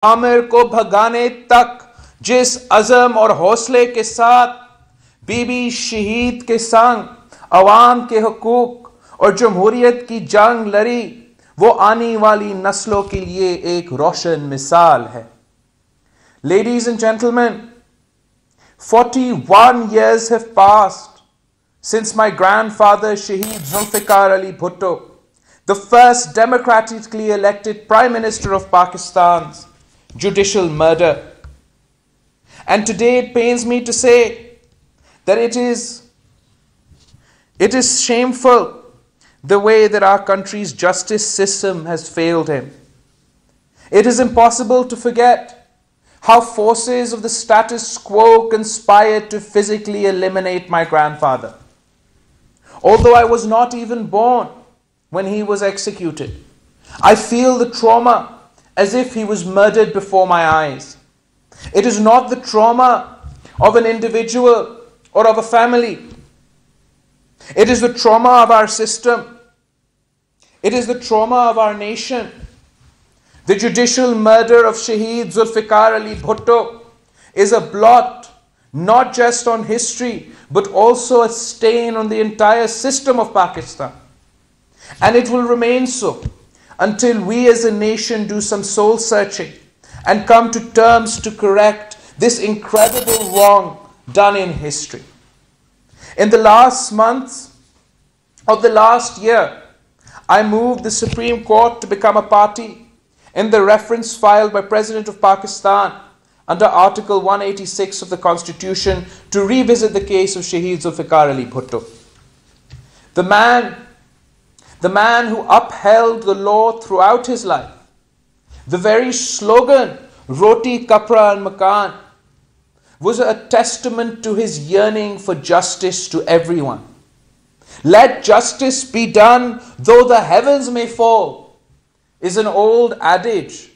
आमिर को भगाने तक जिस अज़म और हौसले के साथ बीबी शहीद के संग अवाम के हुकूक और जमहूरियत की जंग लड़ी, वो आने वाली नस्लों के लिए एक रोशन मिसाल है। Ladies and gentlemen, 41 years have passed since my grandfather Shaheed Zulfikar Ali Bhutto, the first democratically elected Prime Minister of Pakistan's judicial murder. And today it pains me to say that it is shameful the way that our country's justice system has failed him. It is impossible to forget how forces of the status quo conspired to physically eliminate my grandfather. Although I was not even born when he was executed, I feel the trauma as if he was murdered before my eyes. It is not the trauma of an individual or of a family. It is the trauma of our system. It is the trauma of our nation. The judicial murder of Shaheed Zulfikar Ali Bhutto is a blot not just on history but also a stain on the entire system of Pakistan. And it will remain so until we as a nation do some soul searching and come to terms to correct this incredible wrong done in history. In the last months of the last year, I moved the Supreme Court to become a party in the reference filed by President of Pakistan under Article 186 of the Constitution to revisit the case of Shaheed Zulfikar Ali Bhutto. The man who upheld the law throughout his life, the very slogan, Roti, Kapra and Makan, was a testament to his yearning for justice to everyone. Let justice be done though the heavens may fall is an old adage.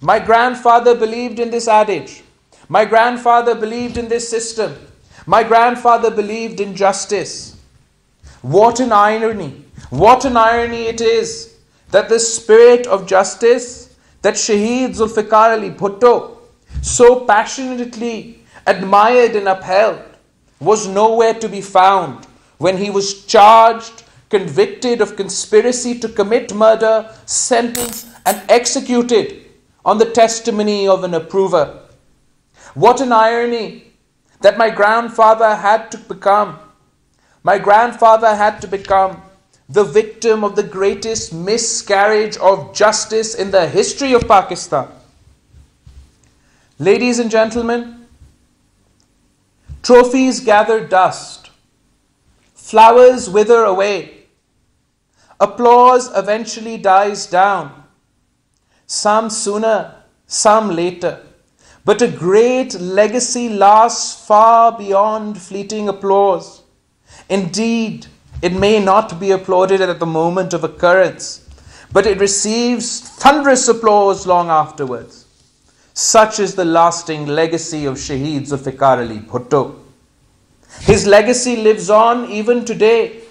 My grandfather believed in this adage. My grandfather believed in this system. My grandfather believed in justice. What an irony. What an irony it is that the spirit of justice that Shaheed Zulfikar Ali Bhutto so passionately admired and upheld was nowhere to be found when he was charged, convicted of conspiracy to commit murder, sentenced and executed on the testimony of an approver. What an irony that my grandfather had to become the victim of the greatest miscarriage of justice in the history of Pakistan. Ladies and gentlemen, trophies gather dust, flowers wither away, applause eventually dies down, some sooner, some later, but a great legacy lasts far beyond fleeting applause. Indeed, it may not be applauded at the moment of occurrence, but it receives thunderous applause long afterwards. Such is the lasting legacy of Shaheed Zulfikar Ali Bhutto. His legacy lives on even today,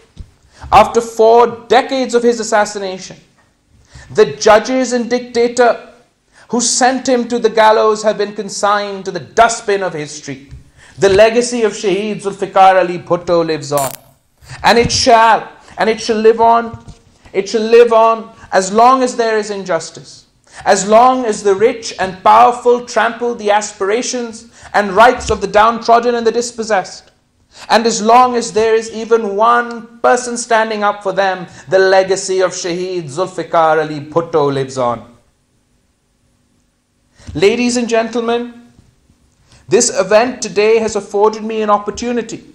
after 4 decades of his assassination. The judges and dictator who sent him to the gallows have been consigned to the dustbin of history. The legacy of Shaheed Zulfikar Ali Bhutto lives on. And it shall live on as long as there is injustice, as long as the rich and powerful trample the aspirations and rights of the downtrodden and the dispossessed, and as long as there is even one person standing up for them, the legacy of Shaheed Zulfikar Ali Bhutto lives on. Ladies and gentlemen, this event today has afforded me an opportunity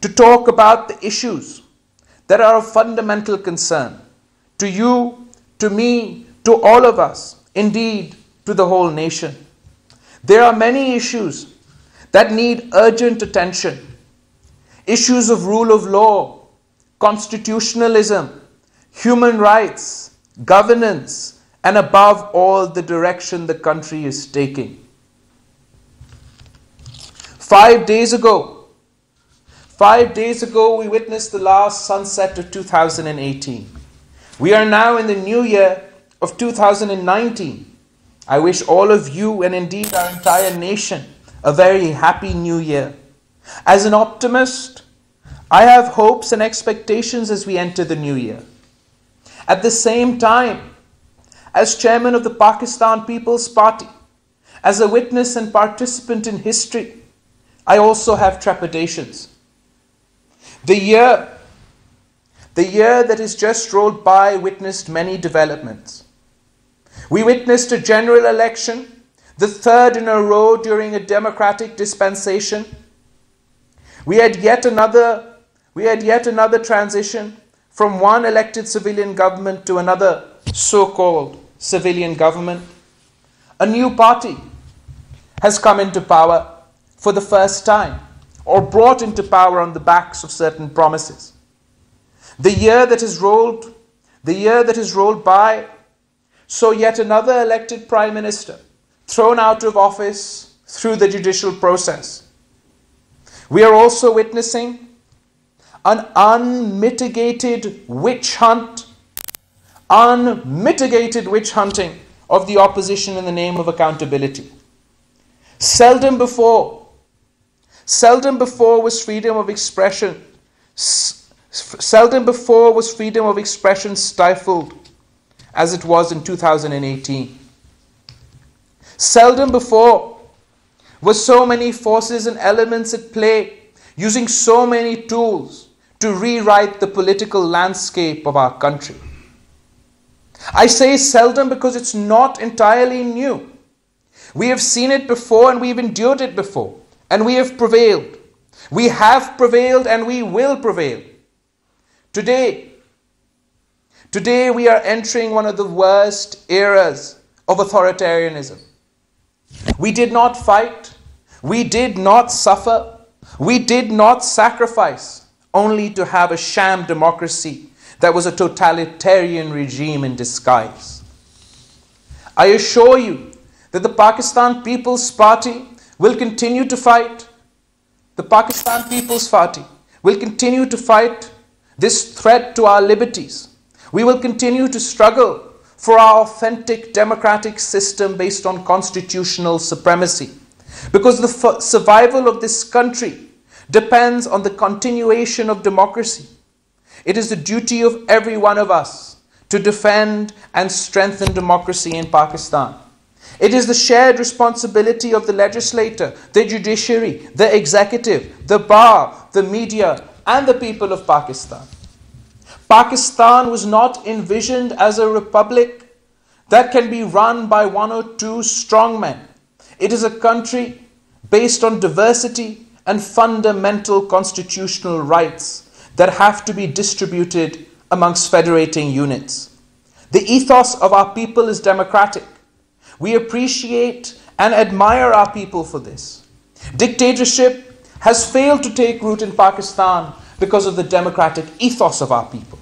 to talk about the issues that are of fundamental concern to you, to me, to all of us, indeed to the whole nation. There are many issues that need urgent attention. Issues of rule of law, constitutionalism, human rights, governance, and above all, the direction the country is taking. 5 days ago, we witnessed the last sunset of 2018. We are now in the new year of 2019. I wish all of you and indeed our entire nation a very happy new year. As an optimist, I have hopes and expectations as we enter the new year. At the same time, as chairman of the Pakistan People's Party, as a witness and participant in history, I also have trepidations. The year that has just rolled by witnessed many developments. We witnessed a general election, the third in a row during a democratic dispensation. We had yet another transition from one elected civilian government to another so-called civilian government. A new party has come into power for the first time, or brought into power on the backs of certain promises. The year that has rolled by saw yet another elected Prime Minister thrown out of office through the judicial process. We are also witnessing an unmitigated witch hunting of the opposition in the name of accountability. Seldom before was freedom of expression stifled as it was in 2018. Seldom before were so many forces and elements at play, using so many tools to rewrite the political landscape of our country. I say seldom because it's not entirely new. We have seen it before and we've endured it before, and we have prevailed. We have prevailed and we will prevail. Today we are entering one of the worst eras of authoritarianism. We did not fight, we did not suffer, we did not sacrifice only to have a sham democracy that was a totalitarian regime in disguise. I assure you that the Pakistan People's Party will continue to fight. The Pakistan People's Party will continue to fight this threat to our liberties. We will continue to struggle for our authentic democratic system based on constitutional supremacy, because the survival of this country depends on the continuation of democracy. It is the duty of every one of us to defend and strengthen democracy in Pakistan. It is the shared responsibility of the legislator, the judiciary, the executive, the bar, the media, and the people of Pakistan. Pakistan was not envisioned as a republic that can be run by one or two strongmen. It is a country based on diversity and fundamental constitutional rights that have to be distributed amongst federating units. The ethos of our people is democratic. We appreciate and admire our people for this. Dictatorship has failed to take root in Pakistan because of the democratic ethos of our people.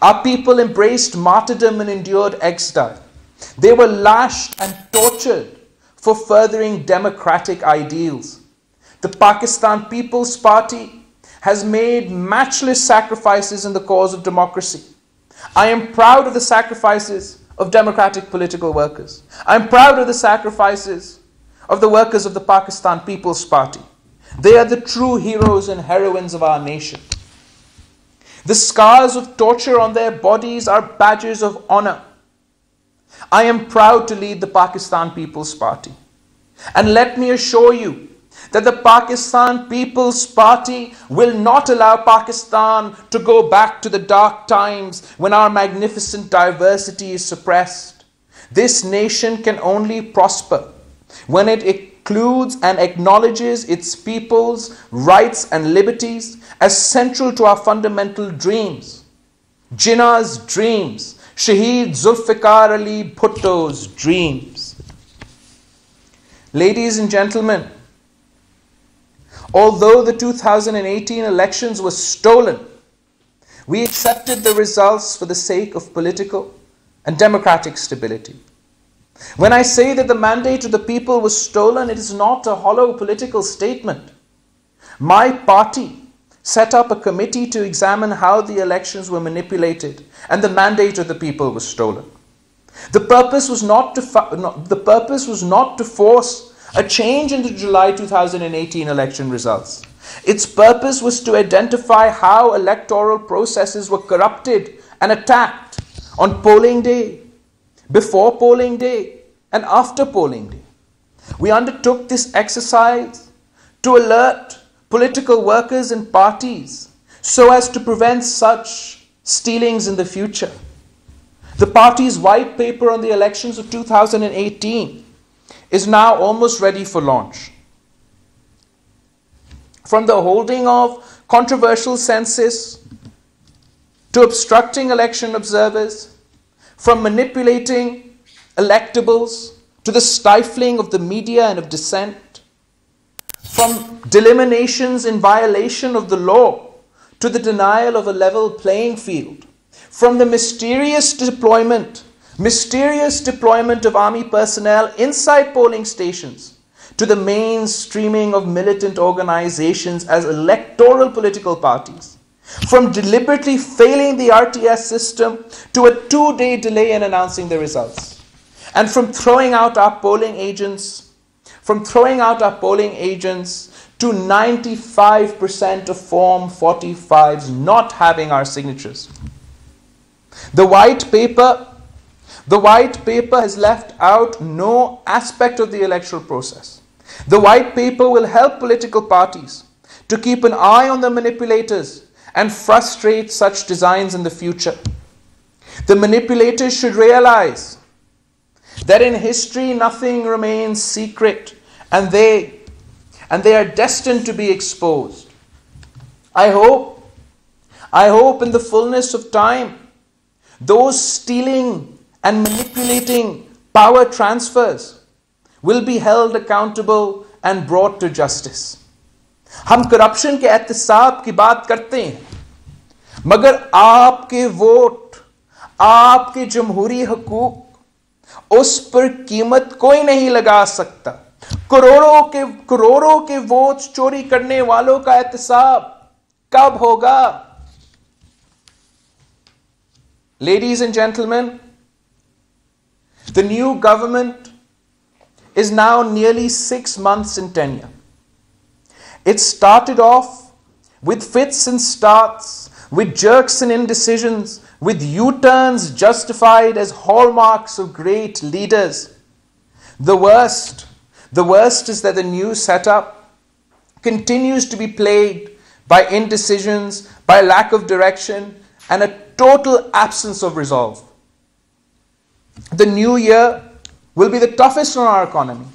Our people embraced martyrdom and endured exile. They were lashed and tortured for furthering democratic ideals. The Pakistan People's Party has made matchless sacrifices in the cause of democracy. I am proud of the sacrifices of democratic political workers. I am proud of the sacrifices of the workers of the Pakistan People's Party. They are the true heroes and heroines of our nation. The scars of torture on their bodies are badges of honor. I am proud to lead the Pakistan People's Party. And let me assure you that the Pakistan People's Party will not allow Pakistan to go back to the dark times when our magnificent diversity is suppressed. This nation can only prosper when it includes and acknowledges its people's rights and liberties as central to our fundamental dreams. Jinnah's dreams, Shaheed Zulfikar Ali Bhutto's dreams. Ladies and gentlemen, although the 2018 elections were stolen, we accepted the results for the sake of political and democratic stability. When I say that the mandate of the people was stolen, it is not a hollow political statement. My party set up a committee to examine how the elections were manipulated and the mandate of the people was stolen. The purpose was not to force a change in the July 2018 election results. Its purpose was to identify how electoral processes were corrupted and attacked on polling day, before polling day, and after polling day. We undertook this exercise to alert political workers and parties so as to prevent such stealings in the future. The party's white paper on the elections of 2018 is now almost ready for launch. From the holding of controversial census to obstructing election observers, from manipulating electables to the stifling of the media and of dissent, from delimitations in violation of the law to the denial of a level playing field, from the mysterious deployment of army personnel inside polling stations to the mainstreaming of militant organizations as electoral political parties, from deliberately failing the RTS system to a 2-day delay in announcing the results, and from throwing out our polling agents to 95% of Form 45s not having our signatures. The white paper has left out no aspect of the electoral process. The white paper will help political parties to keep an eye on the manipulators and frustrate such designs in the future. The manipulators should realize that in history nothing remains secret, and they are destined to be exposed. I hope in the fullness of time, those stealing and manipulating power transfers will be held accountable and brought to justice. हम corruption के एहतिसाब की बात करते हैं, मगर आपके vote, आपके जमहूरी हकूक, उस पर कीमत कोई नहीं लगा सकता। करोड़ों के वोट चोरी करने वालों का एहतिसाब कब होगा? Ladies and gentlemen, the new government is now nearly 6 months in tenure. It started off with fits and starts, with jerks and indecisions, with U-turns justified as hallmarks of great leaders. The worst is that the new setup continues to be plagued by indecisions, by lack of direction, and a total absence of resolve. The new year will be the toughest on our economy.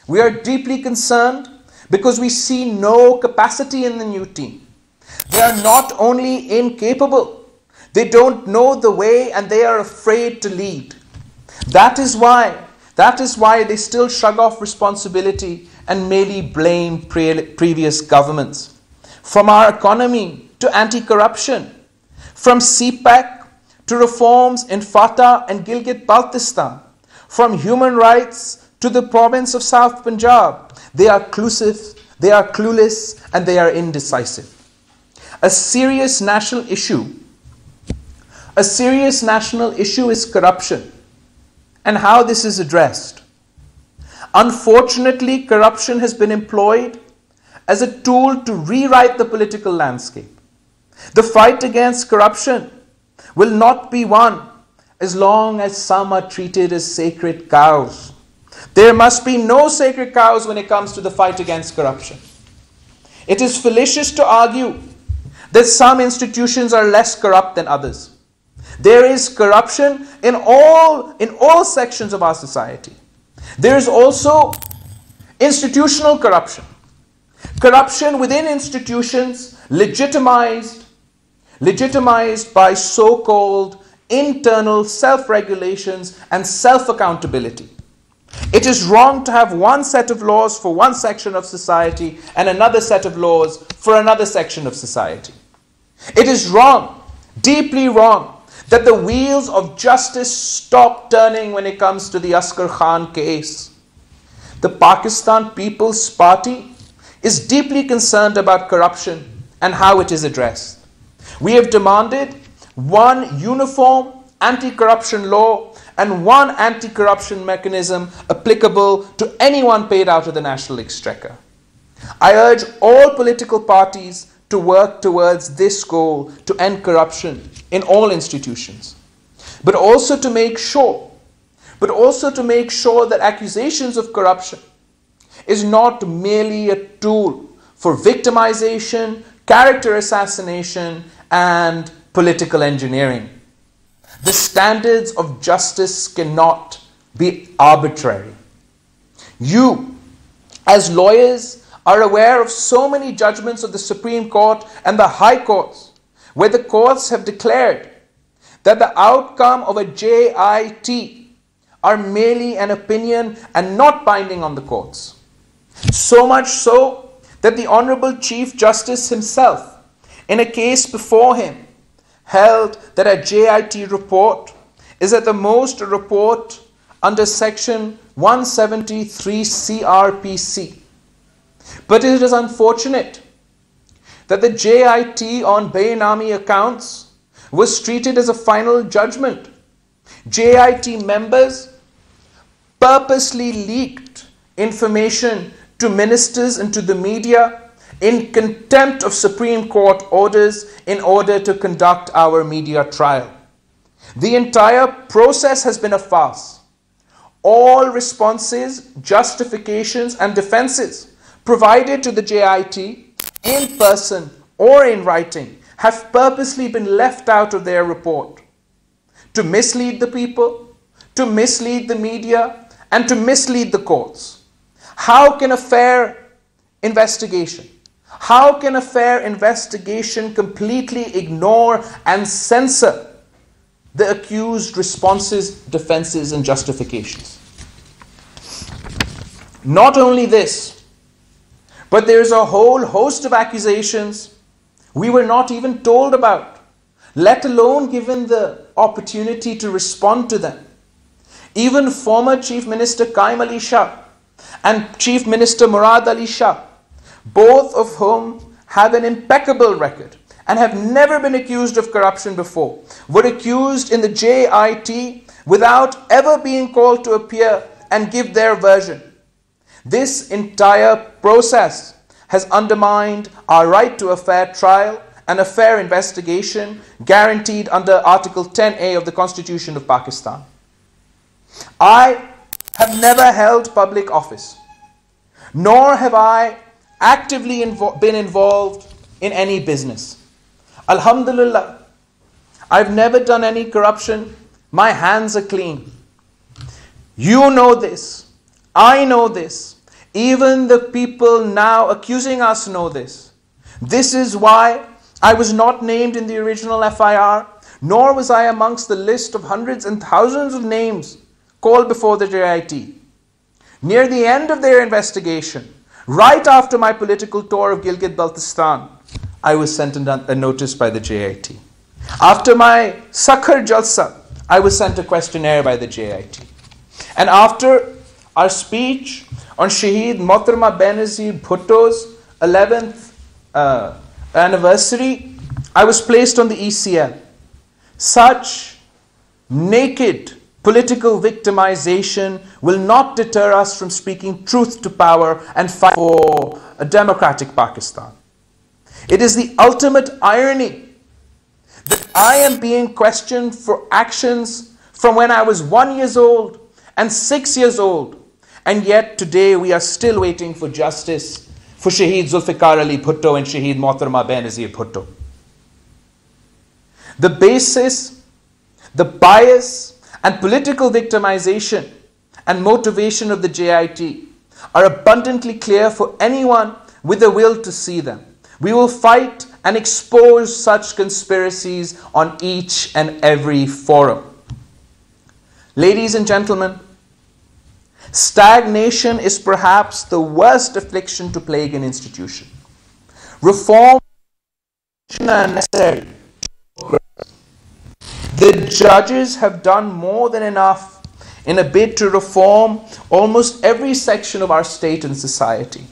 We are deeply concerned because we see no capacity in the new team. They are not only incapable, they don't know the way and they are afraid to lead. That is why they still shrug off responsibility and merely blame previous governments. From our economy to anti-corruption, from CPEC to reforms in Fatah and Gilgit-Baltistan, from human rights to the province of South Punjab, they are clueless, and they are indecisive. A serious national issue is corruption and how this is addressed. Unfortunately, corruption has been employed as a tool to rewrite the political landscape. The fight against corruption will not be won as long as some are treated as sacred cows. There must be no sacred cows when it comes to the fight against corruption. It is fallacious to argue that some institutions are less corrupt than others. There is corruption in all sections of our society. There is also institutional corruption. Corruption within institutions legitimized by so-called internal self-regulations and self-accountability. It is wrong to have one set of laws for one section of society and another set of laws for another section of society. It is wrong, deeply wrong, that the wheels of justice stop turning when it comes to the Asghar Khan case. The Pakistan People's Party is deeply concerned about corruption and how it is addressed. We have demanded one uniform anti-corruption law and one anti-corruption mechanism applicable to anyone paid out of the national exchequer. I urge all political parties to work towards this goal to end corruption in all institutions, but also to make sure that accusations of corruption is not merely a tool for victimization, character assassination, and political engineering. The standards of justice cannot be arbitrary. You, as lawyers, are aware of so many judgments of the Supreme Court and the High Courts, where the courts have declared that the outcome of a JIT are merely an opinion and not binding on the courts. So much so that the Honorable Chief Justice himself, in a case before him, held that a JIT report is at the most a report under section 173 CRPC. But it is unfortunate that the JIT on Bayaniah accounts was treated as a final judgment. JIT members purposely leaked information to ministers and to the media in contempt of Supreme Court orders in order to conduct our media trial. The entire process has been a farce. All responses, justifications, and defenses provided to the JIT in person or in writing have purposely been left out of their report to mislead the people, to mislead the media, and to mislead the courts. How can a fair investigation completely ignore and censor the accused responses, defenses, and justifications? Not only this, but there is a whole host of accusations we were not even told about, let alone given the opportunity to respond to them. Even former Chief Minister Qaim Ali Shah and Chief Minister Murad Ali Shah, both of whom have an impeccable record and have never been accused of corruption before, were accused in the JIT without ever being called to appear and give their version. This entire process has undermined our right to a fair trial and a fair investigation guaranteed under Article 10A of the Constitution of Pakistan. I have never held public office, nor have I actively been involved in any business. Alhamdulillah, I've never done any corruption. My hands are clean. You know this. I know this. Even the people now accusing us know this. This is why I was not named in the original FIR, nor was I amongst the list of hundreds and thousands of names called before the JIT. Near the end of their investigation, right after my political tour of Gilgit-Baltistan, I was sent a notice by the JIT. After my Sakhar Jalsa, I was sent a questionnaire by the JIT. And after our speech on Shaheed Mohtarma Benazir Bhutto's 11th anniversary, I was placed on the ECL. Such naked political victimization will not deter us from speaking truth to power and fight for a democratic Pakistan. It is the ultimate irony that I am being questioned for actions from when I was 1 year old and 6 years old, and yet today we are still waiting for justice for Shaheed Zulfikar Ali Bhutto and Shaheed Mohtarma Benazir Bhutto. The basis, the bias, and political victimization and motivation of the JIT are abundantly clear for anyone with the will to see them. We will fight and expose such conspiracies on each and every forum. Ladies and gentlemen, stagnation is perhaps the worst affliction to plague an institution. Reform is necessary. The judges have done more than enough in a bid to reform almost every section of our state and society.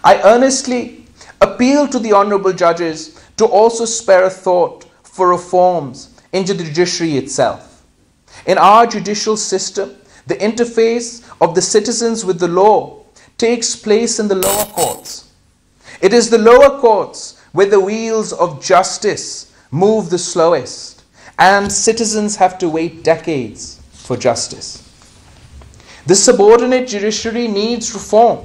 I earnestly appeal to the honorable judges to also spare a thought for reforms into the judiciary itself. In our judicial system, the interface of the citizens with the law takes place in the lower courts. It is the lower courts where the wheels of justice move the slowest, and citizens have to wait decades for justice. The subordinate judiciary needs reform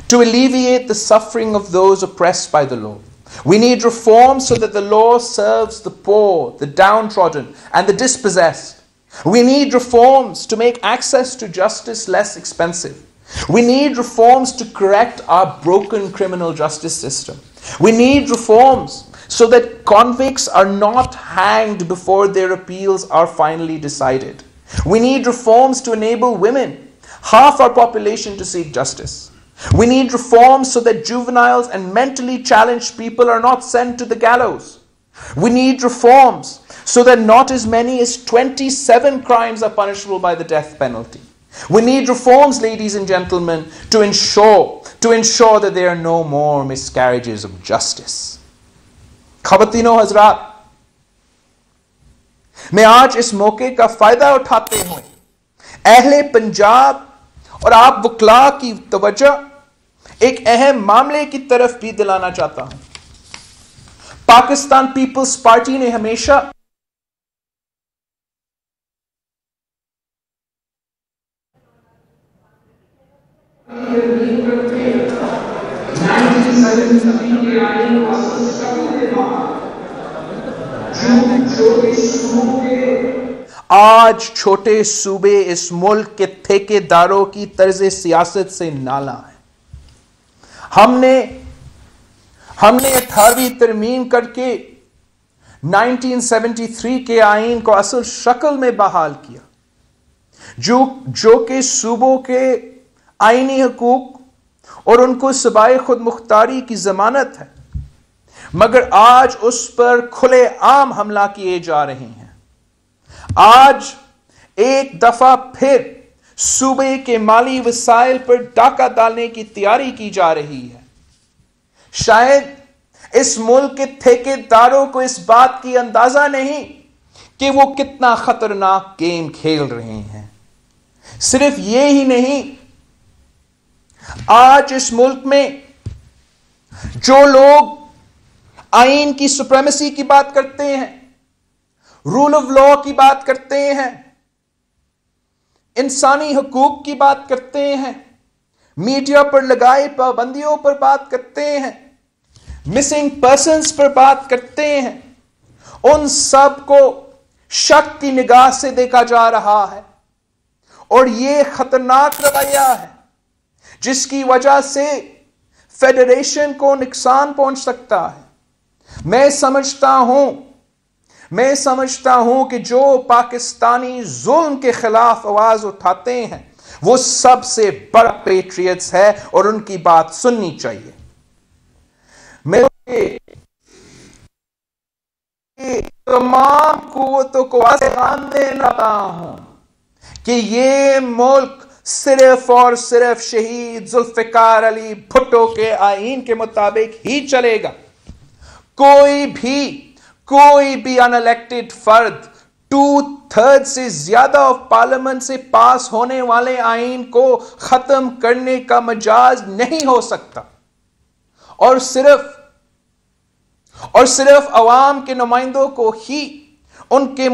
to alleviate the suffering of those oppressed by the law. We need reform so that the law serves the poor, the downtrodden, and the dispossessed. We need reforms to make access to justice less expensive. We need reforms to correct our broken criminal justice system. We need reforms so that convicts are not hanged before their appeals are finally decided. We need reforms to enable women, half our population, to seek justice. We need reforms so that juveniles and mentally challenged people are not sent to the gallows. We need reforms so that not as many as 27 crimes are punishable by the death penalty. We need reforms, ladies and gentlemen, to ensure that there are no more miscarriages of justice. ख़वातीनो हज़रात, मैं आज इस मौके का फ़ायदा उठाते हुए अहले पंजाब और आप वकला की तवज्जो एक अहम मामले की तरफ भी दिलाना चाहता हूं। पाकिस्तान पीपल्स पार्टी ने हमेशा आज छोटे सूबे इस मुल्क के ठेकेदारों की तर्ज सियासत से नाला है। हमने 18वीं तरमीम करके 1973 के आईन को असल शक्ल में बहाल किया, जो कि सूबों के आईनी हकूक और उनको सूबाए खुद मुख्तारी की जमानत है, मगर आज उस पर खुले आम हमला किए जा रहे हैं। आज एक दफा फिर सूबे के माली वसाइल पर डाका डालने की तैयारी की जा रही है। शायद इस मुल्क के ठेकेदारों को इस बात की अंदाजा नहीं कि वो कितना खतरनाक गेम खेल रहे हैं। सिर्फ ये ही नहीं, आज इस मुल्क में जो लोग आईन की सुप्रीमेसी की बात करते हैं, रूल ऑफ लॉ की बात करते हैं, इंसानी हकूक की बात करते हैं, मीडिया पर लगाई पाबंदियों पर बात करते हैं, मिसिंग पर्सन्स पर बात करते हैं, उन सब को शक की निगाह से देखा जा रहा है। और यह खतरनाक रवैया है जिसकी वजह से फेडरेशन को नुकसान पहुंच सकता है। मैं समझता हूं कि जो पाकिस्तानी जुल्म के खिलाफ आवाज उठाते हैं वो सबसे बड़ा पेट्रियट्स है और उनकी बात सुननी चाहिए। मैं तमाम कुव्वतों को पैगाम देना चाहता हूं कि ये मुल्क सिर्फ और सिर्फ शहीद जुल्फिकार अली भुट्टो के आईन के मुताबिक ही चलेगा। कोई भी अनइलेक्टेड फर्द 2/3 से ज्यादा ऑफ पार्लियामेंट से पास होने वाले आईन को खत्म करने का मजाज नहीं हो सकता और सिर्फ अवाम के नुमाइंदों को ही उनके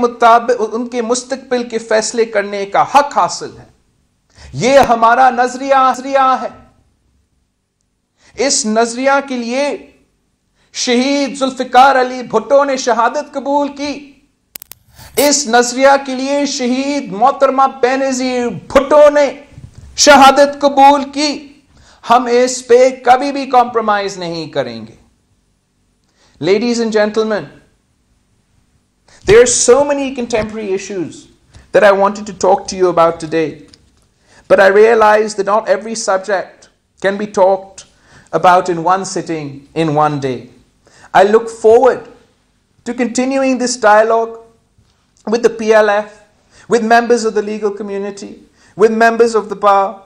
मुस्तकबिल के फैसले करने का हक हासिल है। यह हमारा नजरिया है। इस नजरिया के लिए शहीद जुल्फिकार अली भुट्टो ने शहादत कबूल की। इस नजरिया के लिए शहीद मोहतरमा बेनजीर भुट्टो ने शहादत कबूल की। हम इस पे कभी भी कॉम्प्रोमाइज नहीं करेंगे। Ladies and gentlemen, there are so many contemporary issues that I wanted to talk to you about today, but I realize that not every subject can be talked about in one sitting, in one day. I look forward to continuing this dialogue with the PLF, with members of the legal community, with members of the bar,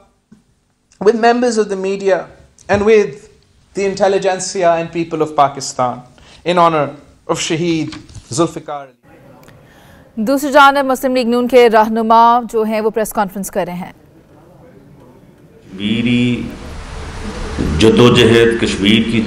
with members of the media, and with the intelligentsia and people of Pakistan, in honor of Shaheed Zulfikar Ali. दूसरी जानब मुस्लिम league नून के रहनुमा जो हैं वो press conference कर रहे हैं। कश्मीरी जद्दोजहद, कश्मीर की